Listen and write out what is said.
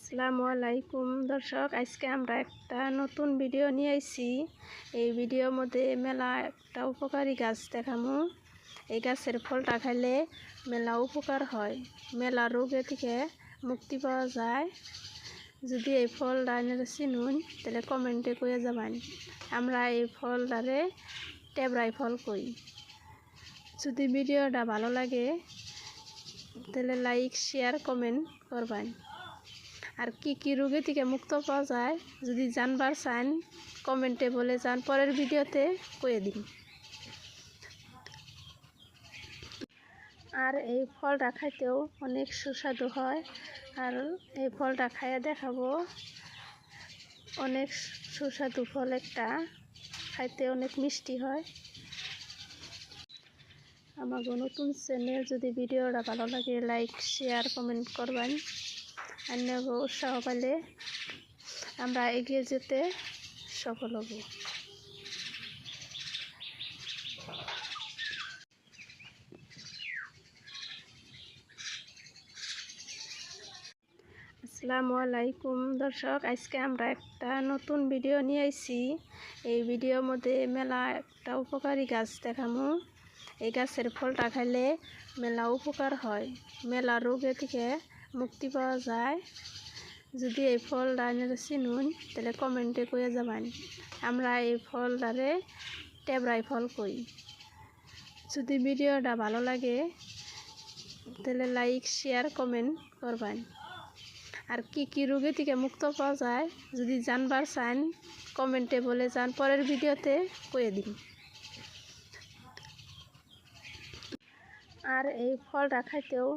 আসসালামু আলাইকুম দর্শক, আজকে আমরা একটা নতুন ভিডিও নিয়ে আইছি। এই ভিডিওর মধ্যে মেলা একটা উপকারী গাছ দেখামু। এই গাছের ফলটা খাইলে মেলা উপকার হয়, মেলা রোগে থেকে মুক্তি পাওয়া যায়। যদি এই ফলটা আপনারা চিনুন তাহলে কমেন্টে কয়ে যাবেন। আমরা এই ফলটারে টেবরাই ফল কই। যদি ভিডিওটা ভালো লাগে তাহলে লাইক শেয়ার কমেন্ট করবেন। আর কি রোগে থেকে মুক্ত পাওয়া যায় যদি জানবার চান কমেন্টে বলে যান, পরের ভিডিওতে কয়ে দিন। আর এই ফলটা খাইতেও অনেক সুস্বাদু হয়, আর এই ফলটা খাইয়ে দেখাবো। অনেক সুস্বাদু ফল, একটা খাইতে অনেক মিষ্টি হয়। আমার নতুন চ্যানেল, যদি ভিডিওটা ভালো লাগে লাইক শেয়ার কমেন্ট করবেন। অন্যকে উৎসাহ পাইলে আমরা এগিয়ে যেতে সফল হব। আসসালামু আলাইকুম দর্শক, আজকে আমরা একটা নতুন ভিডিও নিয়ে আইছি। এই ভিডিওর মধ্যে মেলা একটা উপকারী গাছ দেখামু। এই গাছের ফলটা খাইলে মেলা উপকার হয়, মেলা রোগে থেকে মুক্তি পাওয়া যায়। যদি এই ফলটা আপনারা চিনুন তাহলে কমেন্টে কয়ে যাবেন। আমরা এই ফলটারে টেবরাই ফল কই। যদি ভিডিওটা ভালো লাগে তাহলে লাইক শেয়ার কমেন্ট করবেন। আর কি রোগে থেকে মুক্ত পাওয়া যায় যদি জানবার চান কমেন্টে বলে যান, পরের ভিডিওতে কয়ে দিন। আর এই ফলটা খাইতেও